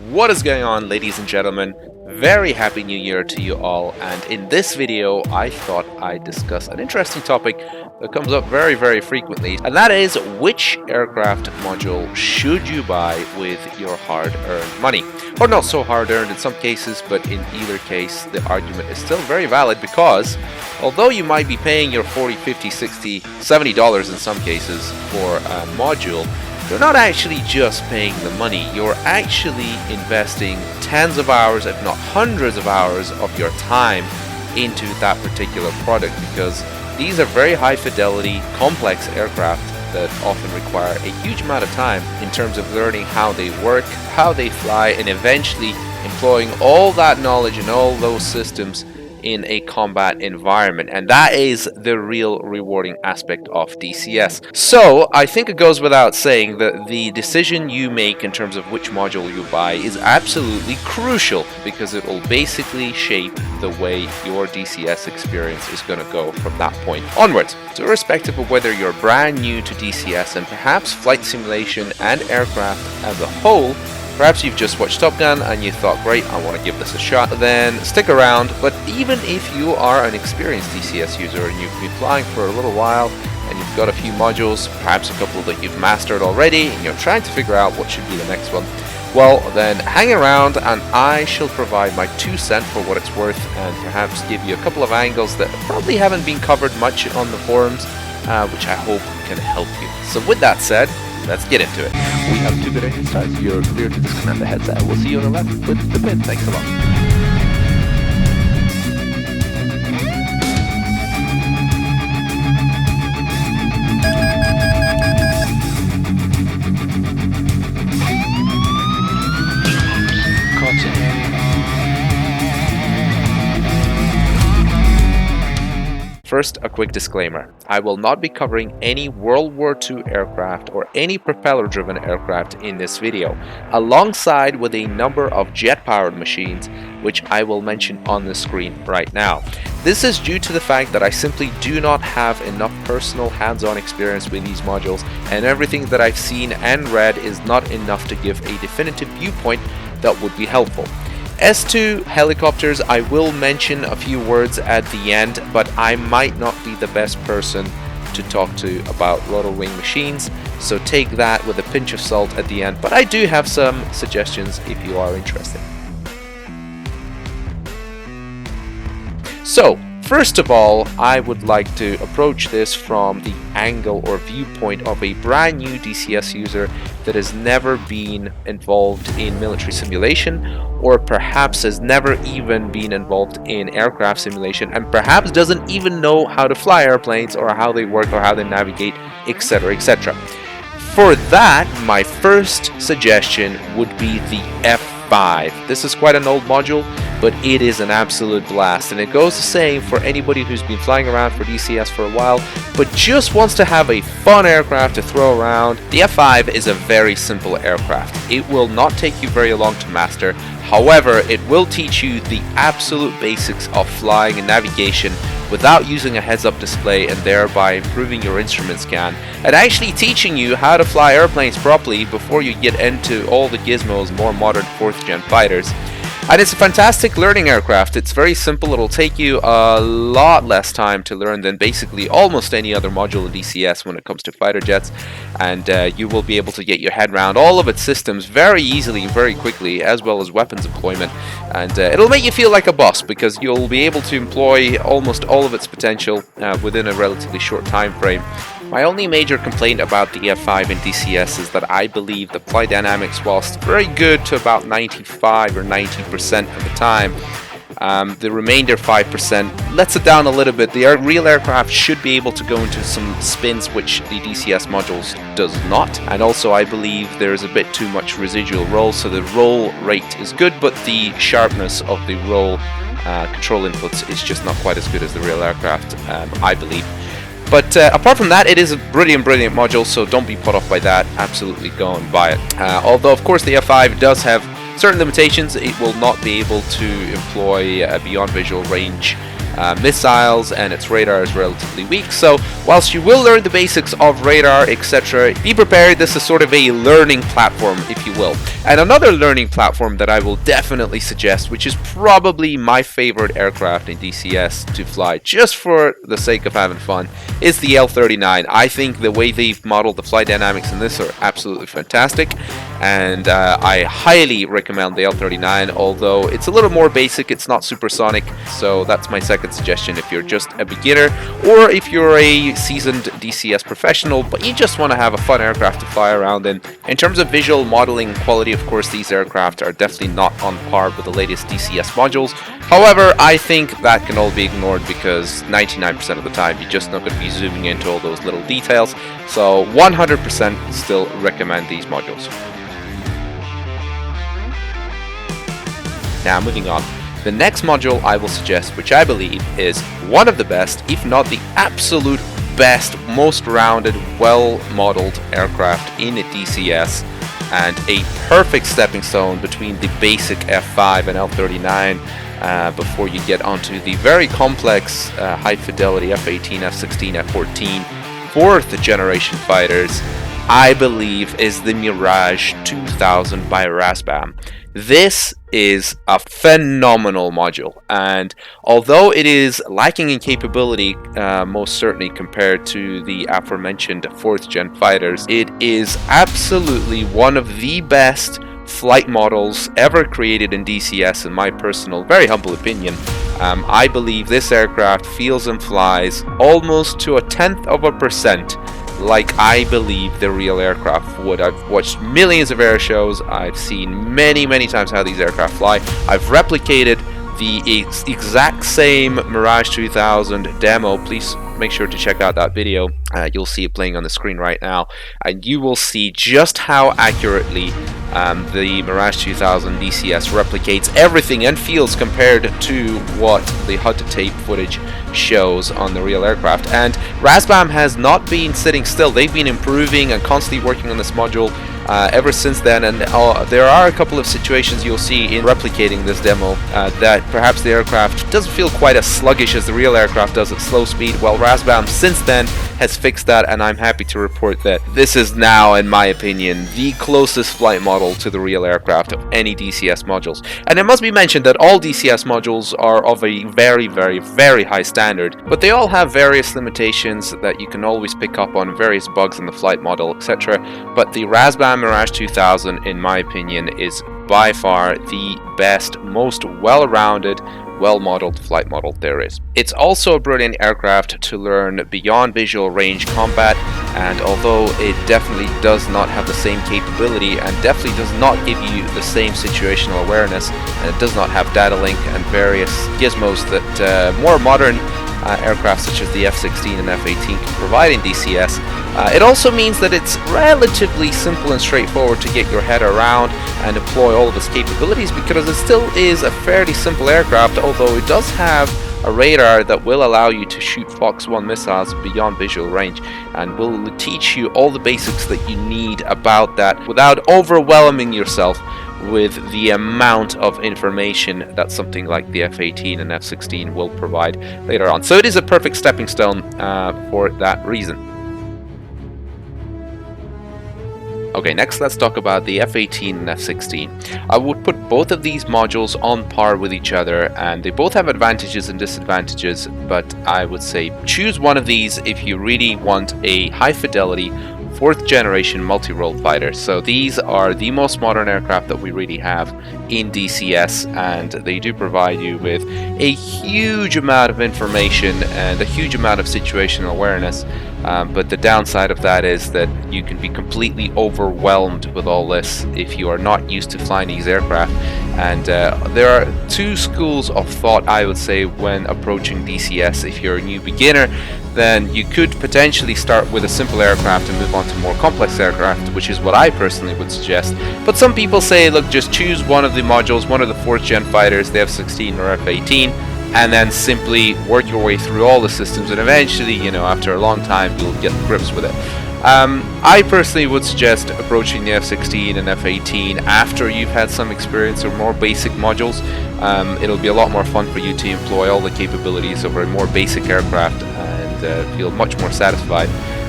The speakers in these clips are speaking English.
What is going on, ladies and gentlemen? Very happy new year to you all, and in this video I thought I'd discuss an interesting topic that comes up very frequently, and that is which aircraft module should you buy with your hard-earned money. Or not so hard-earned in some cases, but in either case the argument is still very valid, because although you might be paying your $40, $50, $60, $70 in some cases for a module, you're not actually just paying the money, you're actually investing tens of hours, if not hundreds of hours of your time into that particular product, because these are very high fidelity, complex aircraft that often require a huge amount of time in terms of learning how they work, how they fly, and eventually employing all that knowledge and all those systems in a combat environment, and that is the real rewarding aspect of DCS. So I think it goes without saying that the decision you make in terms of which module you buy is absolutely crucial, because it will basically shape the way your DCS experience is going to go from that point onwards. So irrespective of whether you're brand new to DCS and perhaps flight simulation and aircraft as a whole, perhaps you've just watched Top Gun and you thought, great, I want to give this a shot, then stick around. But even if you are an experienced DCS user and you've been flying for a little while and you've got a few modules, perhaps a couple that you've mastered already, and you're trying to figure out what should be the next one, well, then hang around and I shall provide my 2 cents for what it's worth, and perhaps give you a couple of angles that probably haven't been covered much on the forums, which I hope can help you. So with that said, let's get into it. We have 2 good engine starts. You're clear to disconnect the headset. We'll see you on the left with the pin. Thanks a lot. First, a quick disclaimer. I will not be covering any World War II aircraft or any propeller-driven aircraft in this video, alongside with a number of jet-powered machines, which I will mention on the screen right now. This is due to the fact that I simply do not have enough personal hands-on experience with these modules, and everything that I've seen and read is not enough to give a definitive viewpoint that would be helpful. As to helicopters, I will mention a few words at the end, but I might not be the best person to talk to about rotor wing machines, so take that with a pinch of salt at the end, but I do have some suggestions if you are interested. So, first of all, I would like to approach this from the angle or viewpoint of a brand new DCS user that has never been involved in military simulation, or perhaps has never even been involved in aircraft simulation, and perhaps doesn't even know how to fly airplanes or how they work or how they navigate, etc, etc. For that, my first suggestion would be the F-5. This is quite an old module, but it is an absolute blast, and it goes the same for anybody who's been flying around for DCS for a while but just wants to have a fun aircraft to throw around. The F-5 is a very simple aircraft. It will not take you very long to master. However, it will teach you the absolute basics of flying and navigation without using a heads-up display, and thereby improving your instrument scan and actually teaching you how to fly airplanes properly before you get into all the gizmos more modern 4th gen fighters. And it's a fantastic learning aircraft. It's very simple. It'll take you a lot less time to learn than basically almost any other module of DCS when it comes to fighter jets, and you will be able to get your head around all of its systems very easily and very quickly, as well as weapons employment, and it'll make you feel like a boss, because you'll be able to employ almost all of its potential within a relatively short time frame. My only major complaint about the F-5 in DCS is that I believe the flight dynamics, whilst very good to about 95 or 90% of the time, the remainder 5% lets it down a little bit. The real aircraft should be able to go into some spins which the DCS modules does not, and also I believe there is a bit too much residual roll, so the roll rate is good, but the sharpness of the roll control inputs is just not quite as good as the real aircraft, I believe. But apart from that, it is a brilliant module, so don't be put off by that. Absolutely go and buy it. Although, of course, the F-5 does have certain limitations. It will not be able to employ beyond visual range missiles, and its radar is relatively weak. So whilst you will learn the basics of radar, etc., be prepared. This is sort of a learning platform, if you will. And another learning platform that I will definitely suggest, which is probably my favorite aircraft in DCS to fly just for the sake of having fun, is the L-39. I think the way they've modeled the flight dynamics in this are absolutely fantastic, and I highly recommend the L-39, although it's a little more basic, it's not supersonic, so that's my second suggestion if you're just a beginner, or if you're a seasoned DCS professional, but you just want to have a fun aircraft to fly around in. In terms of visual modeling quality, of course, these aircraft are definitely not on par with the latest DCS modules. However, I think that can all be ignored because 99% of the time you're just not going to be zooming into all those little details, so 100% still recommend these modules. Now moving on. The next module I will suggest, which I believe is one of the best, if not the absolute best, most rounded, well-modeled aircraft in a DCS, and a perfect stepping stone between the basic F5 and L-39 before you get onto the very complex high-fidelity F-18, F-16, F-14 fourth generation fighters, I believe is the Mirage 2000 by Razbam. This is a phenomenal module, and although it is lacking in capability, most certainly compared to the aforementioned 4th gen fighters, it is absolutely one of the best flight models ever created in DCS, in my personal, very humble opinion. I believe this aircraft feels and flies almost to 0.1% like I believe the real aircraft would. I've watched millions of air shows, I've seen many times how these aircraft fly, I've replicated the exact same Mirage 2000 demo. Please make sure to check out that video. You'll see it playing on the screen right now, and you will see just how accurately the Mirage 2000 DCS replicates everything and feels compared to what the HUD-to-tape footage shows on the real aircraft. And Razbam has not been sitting still. They've been improving and constantly working on this module ever since then, and there are a couple of situations you'll see in replicating this demo that perhaps the aircraft doesn't feel quite as sluggish as the real aircraft does at slow speed. Well, Razbam since then has fixed that, and I'm happy to report that this is now, in my opinion, the closest flight model to the real aircraft of any DCS modules. And it must be mentioned that all DCS modules are of a very high standard, but they all have various limitations that you can always pick up on, various bugs in the flight model, etc. But the Razbam Mirage 2000, in my opinion, is by far the best, most well-rounded, well-modeled flight model there is. It's also a brilliant aircraft to learn beyond visual range combat, and although it definitely does not have the same capability and definitely does not give you the same situational awareness, and it does not have data link and various gizmos that more modern aircraft such as the F-16 and F-18 can provide in DCS, it also means that it's relatively simple and straightforward to get your head around and deploy all of its capabilities, because it still is a fairly simple aircraft, although it does have a radar that will allow you to shoot Fox 1 missiles beyond visual range, and will teach you all the basics that you need about that without overwhelming yourself with the amount of information that something like the F-18 and F-16 will provide later on. So it is a perfect stepping stone for that reason. Okay, next let's talk about the F-18 and F-16. I would put both of these modules on par with each other, and they both have advantages and disadvantages, but I would say choose one of these if you really want a high fidelity 4th generation multi-role fighter. So these are the most modern aircraft that we really have in DCS, and they do provide you with a huge amount of information and a huge amount of situational awareness. But the downside of that is that you can be completely overwhelmed with all this if you are not used to flying these aircraft. And there are two schools of thought, I would say, when approaching DCS. If you're a new beginner, then you could potentially start with a simple aircraft and move on to more complex aircraft, which is what I personally would suggest. But some people say, look, just choose one of the modules, one of the 4th gen fighters, the F-16 or F-18, and then simply work your way through all the systems, and eventually, you know, after a long time, you'll get grips with it. I personally would suggest approaching the F-16 and F-18 after you've had some experience or more basic modules. It'll be a lot more fun for you to employ all the capabilities of a more basic aircraft and feel much more satisfied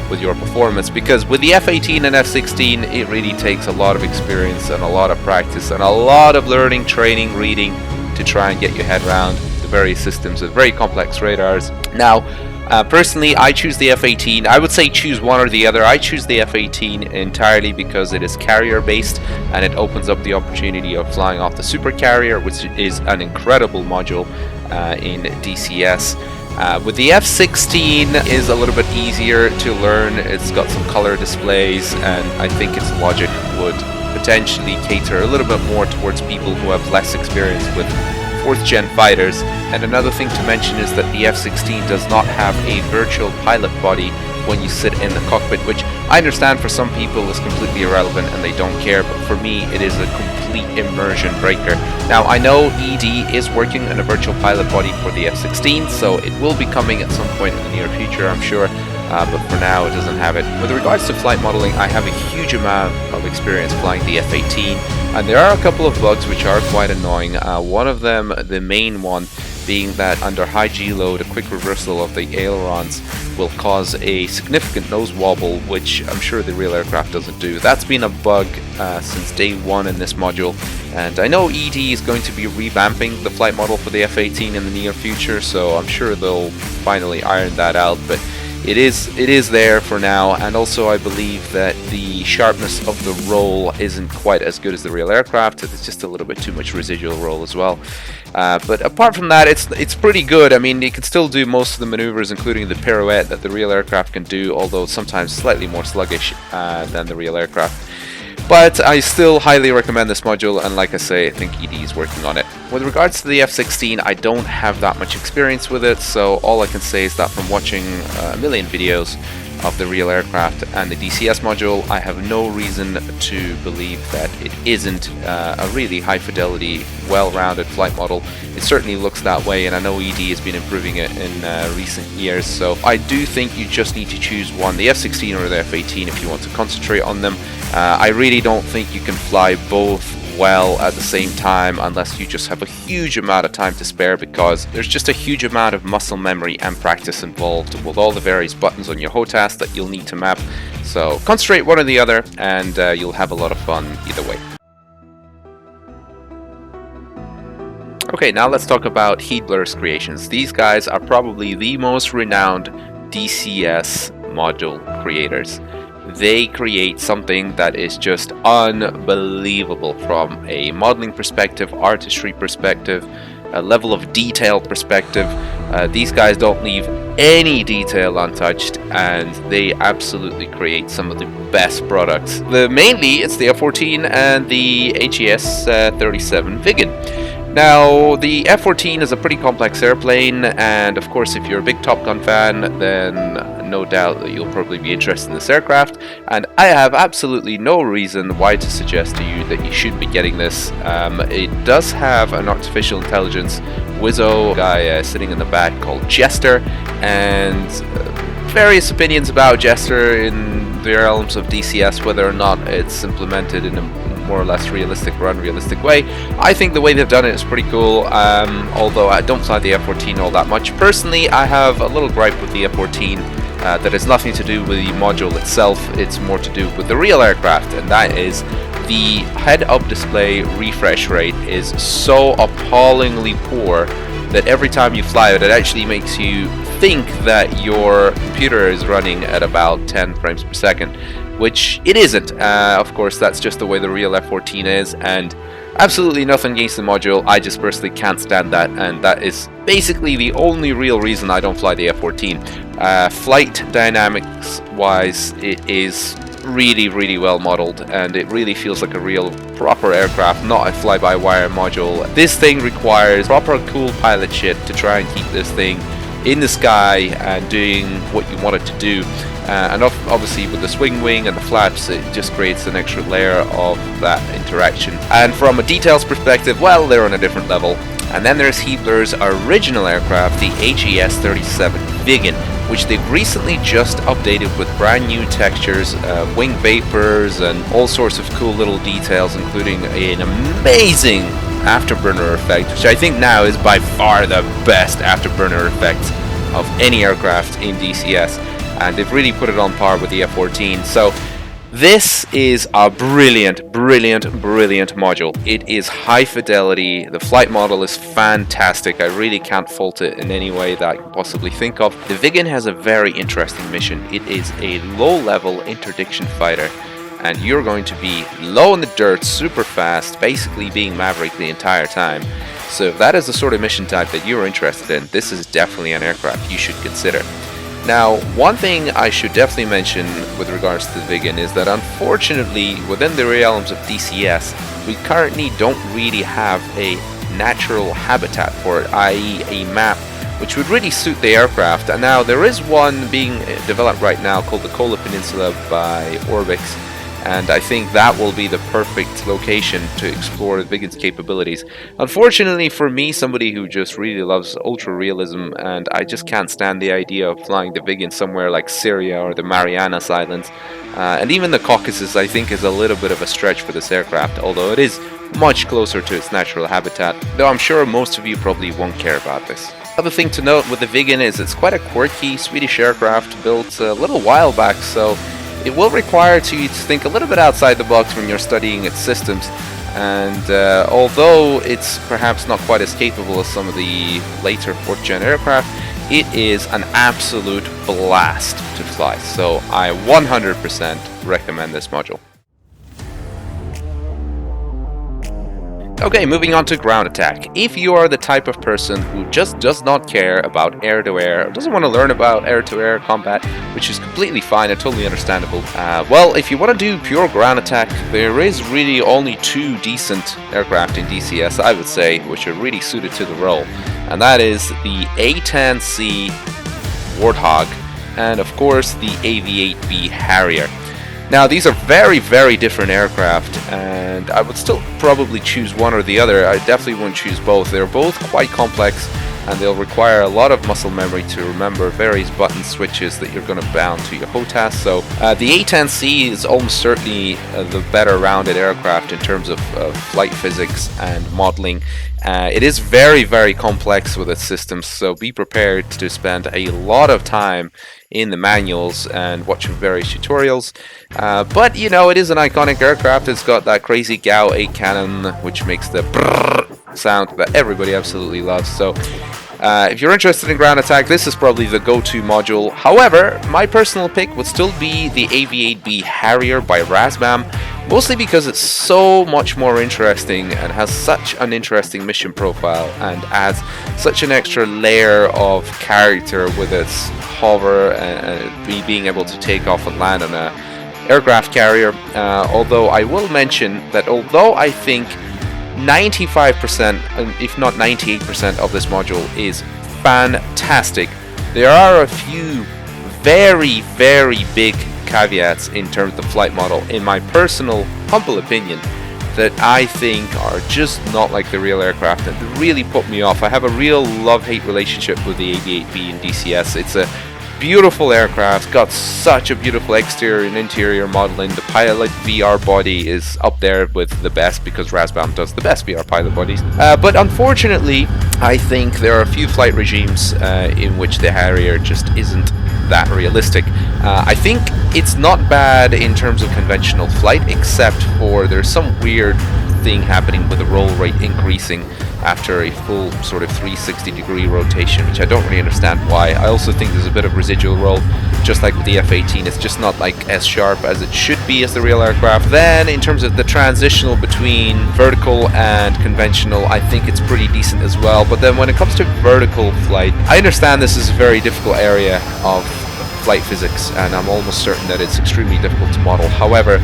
with your performance, because with the F-18 and F-16 it really takes a lot of experience and a lot of practice and a lot of learning, training, reading to try and get your head around the various systems with very complex radars. Now, personally, I choose the F-18. I would say choose one or the other. I choose the F-18 entirely because it is carrier based and it opens up the opportunity of flying off the super carrier, which is an incredible module in DCS. With the F-16 is a little bit easier to learn. It's got some color displays and I think its logic would potentially cater a little bit more towards people who have less experience with 4th gen fighters. And another thing to mention is that the F-16 does not have a virtual pilot body when you sit in the cockpit, which I understand for some people is completely irrelevant and they don't care, but for me it is a complete immersion breaker. Now, I know ED is working on a virtual pilot body for the F-16, so it will be coming at some point in the near future, I'm sure. But for now it doesn't have it. With regards to flight modeling, I have a huge amount of experience flying the F-18, and there are a couple of bugs which are quite annoying. One of them, the main one, being that under high G load, a quick reversal of the ailerons will cause a significant nose wobble, which I'm sure the real aircraft doesn't do. That's been a bug since day one in this module, and I know ED is going to be revamping the flight model for the F-18 in the near future, so I'm sure they'll finally iron that out, but it is there for now. And also I believe that the sharpness of the roll isn't quite as good as the real aircraft. It's just a little bit too much residual roll as well. But apart from that, it's pretty good. I mean, it can still do most of the maneuvers, including the pirouette that the real aircraft can do, although sometimes slightly more sluggish than the real aircraft. But I still highly recommend this module, and like I say, I think ED is working on it. With regards to the F-16, I don't have that much experience with it, so all I can say is that from watching a million videos of the real aircraft and the DCS module, I have no reason to believe that it isn't a really high fidelity, well-rounded flight model. It certainly looks that way, and I know ED has been improving it in recent years, so I do think you just need to choose one, the F-16 or the F-18, if you want to concentrate on them. I really don't think you can fly both well at the same time unless you just have a huge amount of time to spare, because there's just a huge amount of muscle memory and practice involved with all the various buttons on your HOTAS that you'll need to map. So concentrate one or the other and you'll have a lot of fun either way. Okay, now let's talk about Heat Blur's creations. These guys are probably the most renowned DCS module creators. They create something that is just unbelievable from a modeling perspective, artistry perspective, a level of detail perspective. These guys don't leave any detail untouched, and they absolutely create some of the best products. Mainly it's the F-14 and the HES-37 Viggen. Now, the F-14 is a pretty complex airplane, and of course if you're a big Top Gun fan, then no doubt that you'll probably be interested in this aircraft, and I have absolutely no reason why to suggest to you that you should be getting this. It does have an artificial intelligence wizzo guy sitting in the back called Jester, and various opinions about Jester in the realms of DCS, whether or not it's implemented in a more or less realistic or unrealistic way. I think the way they've done it is pretty cool, although I don't fly the F-14 all that much. Personally, I have a little gripe with the F-14 that has nothing to do with the module itself. It's more to do with the real aircraft, and that is the head-up display refresh rate is so appallingly poor that every time you fly it, it actually makes you think that your computer is running at about 10 frames per second, which it isn't. Of course, that's just the way the real F-14 is, and absolutely nothing against the module. I just personally can't stand that, and that is basically the only real reason I don't fly the F-14. Flight dynamics wise, it is really well modeled, and it really feels like a real proper aircraft, not a fly-by-wire module. This thing requires proper cool pilot shit to try and keep this thing in the sky and doing what you want it to do. And obviously with the swing wing and the flaps, it just creates an extra layer of that interaction. And from a details perspective, well, they're on a different level. And then there's Heat Blur's original aircraft, the HES-37 Viggen, which they've recently just updated with brand new textures, wing vapors, and all sorts of cool little details, including an amazing afterburner effect, which I think now is by far the best afterburner effect of any aircraft in DCS, and they've really put it on par with the F-14. So this is a brilliant module. It is high fidelity. The flight model is fantastic. I really can't fault it in any way that I can possibly think of. The Viggen has a very interesting mission. It is a low-level interdiction fighter, and you're going to be low in the dirt, super fast, basically being Maverick the entire time. So if that is the sort of mission type that you're interested in, this is definitely an aircraft you should consider. Now, one thing I should definitely mention with regards to the Viggen is that unfortunately, within the realms of DCS, we currently don't really have a natural habitat for it, i.e. a map which would really suit the aircraft. And now there is one being developed right now called the Kola Peninsula by Orbix, and I think that will be the perfect location to explore the Viggen's capabilities. Unfortunately for me, somebody who just really loves ultra realism, and I just can't stand the idea of flying the Viggen somewhere like Syria or the Marianas Islands, and even the Caucasus, I think is a little bit of a stretch for this aircraft, although it is much closer to its natural habitat, though I'm sure most of you probably won't care about this. Other thing to note with the Viggen is it's quite a quirky Swedish aircraft built a little while back, so it will require you to think a little bit outside the box when you're studying its systems, and although it's perhaps not quite as capable as some of the later 4th gen aircraft, it is an absolute blast to fly, so I 100% recommend this module. Okay, moving on to ground attack. If you are the type of person who just does not care about air-to-air, or doesn't want to learn about air-to-air combat, which is completely fine and totally understandable, well, if you want to do pure ground attack, there is really only 2 decent aircraft in DCS, I would say, which are really suited to the role, and that is the A-10C Warthog, and of course the AV-8B Harrier. Now, these are very different aircraft, and I would still probably choose one or the other. I definitely wouldn't choose both. They're both quite complex, and they'll require a lot of muscle memory to remember various button switches that you're going to bound to your HOTAS. So the A-10C is almost certainly the better rounded aircraft in terms of flight physics and modeling. It is very complex with its systems, so be prepared to spend a lot of time in the manuals and watching various tutorials. But you know, it is an iconic aircraft. It's got that crazy GAU 8 cannon, which makes the brrrr sound that everybody absolutely loves. So if you're interested in ground attack, this is probably the go-to module. However, my personal pick would still be the AV-8B Harrier by Razbam, mostly because it's so much more interesting and has such an interesting mission profile and adds such an extra layer of character with its hover and being able to take off and land on a aircraft carrier. Although I will mention that although I think 95%, if not 98% of this module is fantastic, there are a few very big caveats in terms of the flight model, in my personal humble opinion, that I think are just not like the real aircraft and really put me off. I have a real love-hate relationship with the AV-8B in DCS. It's a beautiful aircraft, got such a beautiful exterior and interior modeling. The pilot VR body is up there with the best because Razbam does the best VR pilot bodies. But unfortunately, I think there are a few flight regimes in which the Harrier just isn't that realistic. I think it's not bad in terms of conventional flight, except for there's some weird thing happening with the roll rate increasing after a full sort of 360-degree rotation, which I don't really understand why. I also think there's a bit of residual roll, just like with the F-18. It's just not like as sharp as it should be as the real aircraft. Then in terms of the transitional between vertical and conventional, I think it's pretty decent as well. But then when it comes to vertical flight, I understand this is a very difficult area of flight physics, and I'm almost certain that it's extremely difficult to model. However,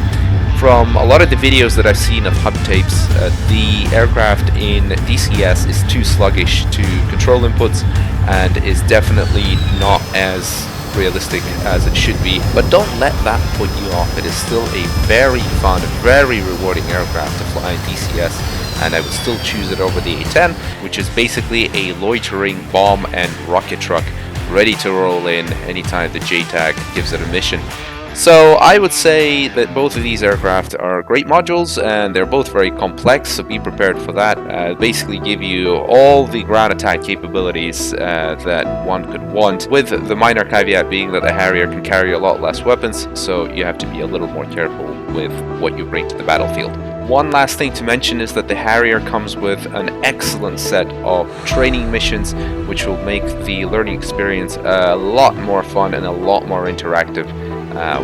from a lot of the videos that I've seen of hub tapes, the aircraft in DCS is too sluggish to control inputs and is definitely not as realistic as it should be. But don't let that put you off. It is still a very fun, very rewarding aircraft to fly in DCS, and I would still choose it over the A-10, which is basically a loitering bomb and rocket truck ready to roll in anytime the JTAG gives it a mission. So I would say that both of these aircraft are great modules, and they're both very complex, so be prepared for that. Basically give you all the ground attack capabilities that one could want, with the minor caveat being that the Harrier can carry a lot less weapons, so you have to be a little more careful with what you bring to the battlefield. One last thing to mention is that the Harrier comes with an excellent set of training missions, which will make the learning experience a lot more fun and a lot more interactive,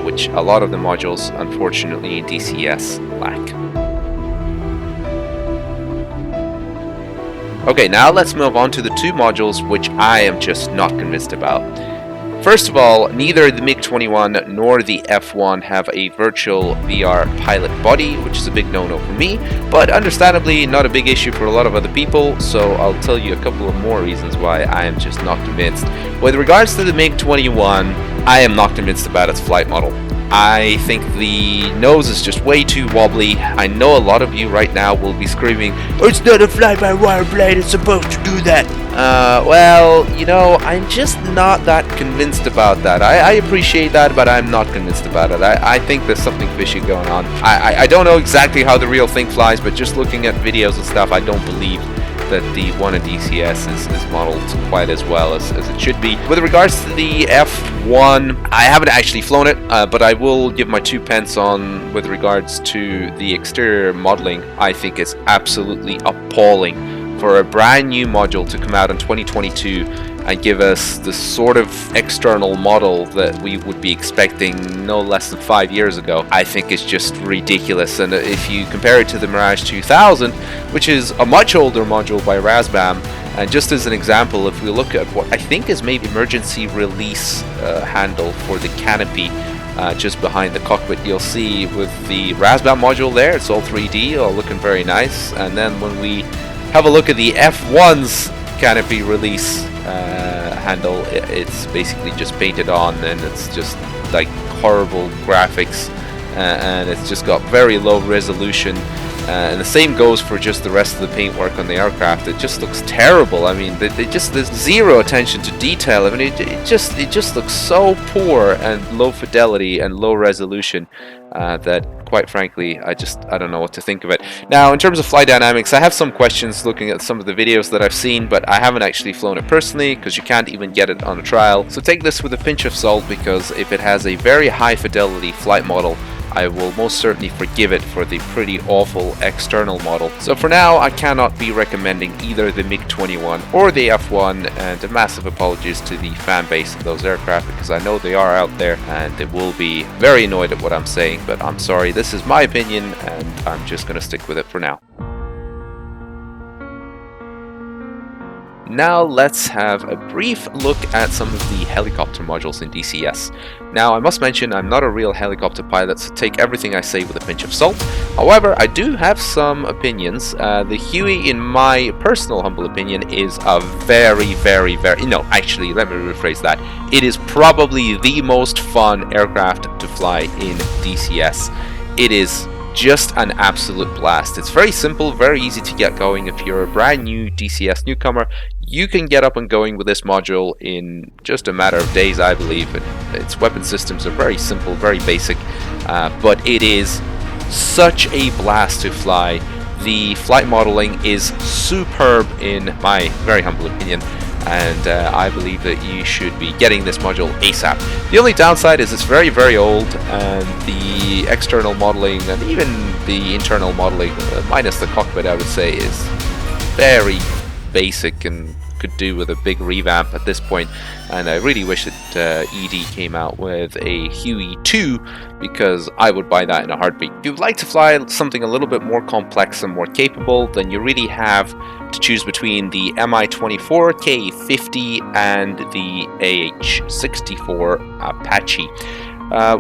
which a lot of the modules, unfortunately, in DCS lack. Okay, now let's move on to the two modules which I am just not convinced about. First of all, neither the MiG-21 nor the F-1 have a virtual VR pilot body, which is a big no-no for me, but understandably not a big issue for a lot of other people, so I'll tell you a couple of more reasons why I am just not convinced. With regards to the MiG-21, I am not convinced about its flight model. I think the nose is just way too wobbly. I know a lot of you right now will be screaming, "It's not a fly-by-wire blade, it's supposed to do that." Well, you know, I'm just not that convinced about that. I appreciate that, but I'm not convinced about it. I think there's something fishy going on. I don't know exactly how the real thing flies, but just looking at videos and stuff, I don't believe that the one in DCS is modeled quite as well as it should be. With regards to the F-1, I haven't actually flown it, but I will give my 2 pence on with regards to the exterior modeling. I think it's absolutely appalling for a brand new module to come out in 2022 and give us the sort of external model that we would be expecting no less than 5 years ago. I think it's just ridiculous. And if you compare it to the Mirage 2000, which is a much older module by Razbam, and just as an example, if we look at what I think is maybe emergency release handle for the canopy just behind the cockpit, you'll see with the Razbam module there, it's all 3D, all looking very nice. And then when we have a look at the F1's canopy release handle, it's basically just painted on, and it's just like horrible graphics, and it's just got very low resolution, and the same goes for just the rest of the paintwork on the aircraft. It just looks terrible. I mean, there's zero attention to detail. I mean, it just looks so poor and low fidelity and low resolution that, quite frankly, I don't know what to think of it. Now, in terms of flight dynamics, I have some questions looking at some of the videos that I've seen, but I haven't actually flown it personally because you can't even get it on a trial. So take this with a pinch of salt, because if it has a very high fidelity flight model, I will most certainly forgive it for the pretty awful external model. So for now, I cannot be recommending either the MiG-21 or the F-1, and a massive apologies to the fan base of those aircraft, because I know they are out there and they will be very annoyed at what I'm saying, but I'm sorry, this is my opinion and I'm just going to stick with it for now. Now let's have a brief look at some of the helicopter modules in DCS. Now I must mention I'm not a real helicopter pilot, so take everything I say with a pinch of salt. However, I do have some opinions. The Huey, in my personal humble opinion, is a very, no, actually, let me rephrase that. It is probably the most fun aircraft to fly in DCS. It is just an absolute blast. It's very simple, very easy to get going. If you're a brand new DCS newcomer, you can get up and going with this module in just a matter of days, I believe. Its weapon systems are very simple, very basic, but it is such a blast to fly. The flight modeling is superb in my very humble opinion, and I believe that you should be getting this module ASAP. The only downside is it's very, very old, and the external modeling and even the internal modeling, minus the cockpit, I would say, is very basic and could do with a big revamp at this point. And I really wish that ED came out with a Huey 2, because I would buy that in a heartbeat. If you'd like to fly something a little bit more complex and more capable, then you really have to choose between the Mi-24 K50 and the AH-64 Apache.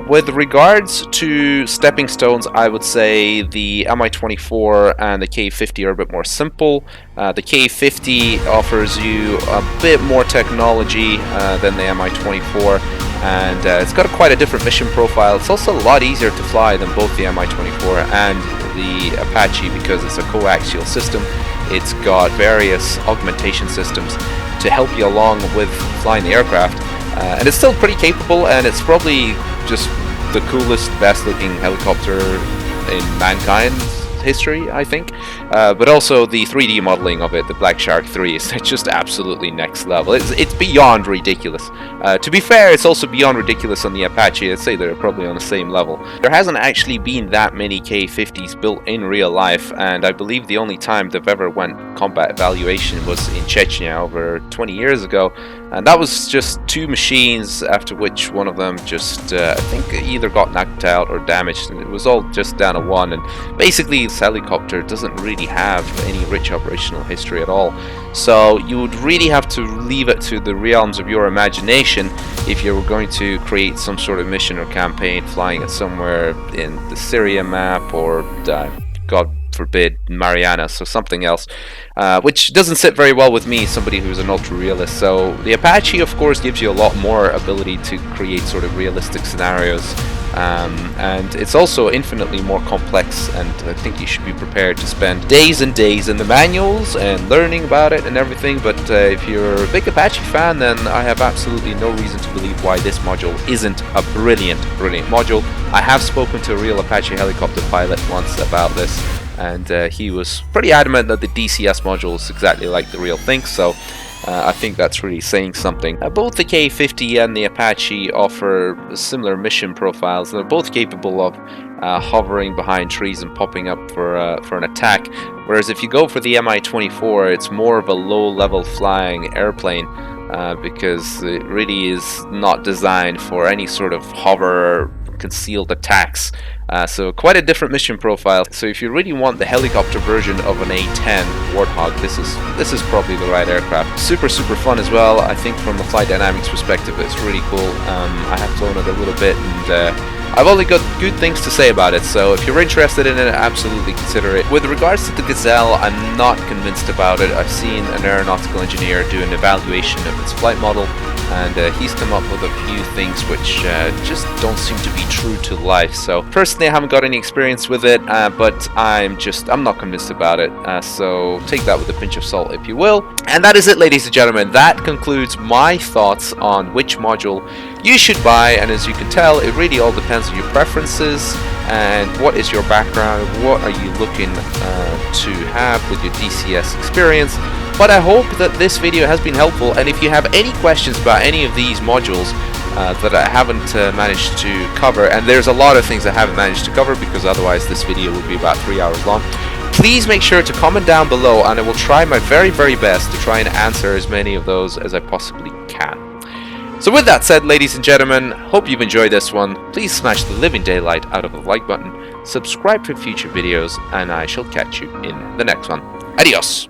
With regards to stepping stones, I would say the Mi-24 and the K50 are a bit more simple. The K50 offers you a bit more technology than the Mi-24, and it's got quite a different mission profile. It's also a lot easier to fly than both the Mi-24 and the Apache, because it's a coaxial system. It's got various augmentation systems to help you along with flying the aircraft, and it's still pretty capable, and it's probably just the coolest, best looking helicopter in mankind's history, I think. But also the 3D modeling of it, the Black Shark 3, is just absolutely next level. It's beyond ridiculous. To be fair, it's also beyond ridiculous on the Apache. I'd say they're probably on the same level. There hasn't actually been that many K-50s built in real life, and I believe the only time they've ever went combat evaluation was in Chechnya over 20 years ago, and that was just 2 machines, after which one of them just, I think, either got knocked out or damaged, and it was all just down to 1. And basically this helicopter doesn't really have any rich operational history at all, so you would really have to leave it to the realms of your imagination if you were going to create some sort of mission or campaign flying it somewhere in the Syria map, or God forbid, Marianas or something else, which doesn't sit very well with me, somebody who's an ultra realist. So the Apache, of course, gives you a lot more ability to create sort of realistic scenarios, and it's also infinitely more complex, and I think you should be prepared to spend days and days in the manuals and learning about it and everything. But if you're a big Apache fan, then I have absolutely no reason to believe why this module isn't a brilliant module. I have spoken to a real Apache helicopter pilot once about this, and he was pretty adamant that the DCS module is exactly like the real thing, so I think that's really saying something. Both the K-50 and the Apache offer similar mission profiles. They're both capable of hovering behind trees and popping up for an attack, whereas if you go for the Mi-24, it's more of a low-level flying airplane, because it really is not designed for any sort of hover or concealed attacks. So quite a different mission profile. So if you really want the helicopter version of an A-10 Warthog, this is probably the right aircraft. Super fun as well. I think from a flight dynamics perspective, it's really cool. I have flown it a little bit, and I've only got good things to say about it, so if you're interested in it, absolutely consider it. With regards to the Gazelle, I'm not convinced about it. I've seen an aeronautical engineer do an evaluation of its flight model, and he's come up with a few things which just don't seem to be true to life. So personally, I haven't got any experience with it, but I'm not convinced about it. So take that with a pinch of salt, if you will. And that is it, ladies and gentlemen. That concludes my thoughts on which module you should buy, and as you can tell, it really all depends on your preferences and what is your background, what are you looking to have with your DCS experience. But I hope that this video has been helpful, and if you have any questions about any of these modules that I haven't managed to cover, and there's a lot of things I haven't managed to cover because otherwise this video would be about 3 hours long, please make sure to comment down below, and I will try my very best to try and answer as many of those as I possibly can. So with that said, ladies and gentlemen, hope you've enjoyed this one. Please smash the living daylight out of the like button, subscribe for future videos, and I shall catch you in the next one. Adios!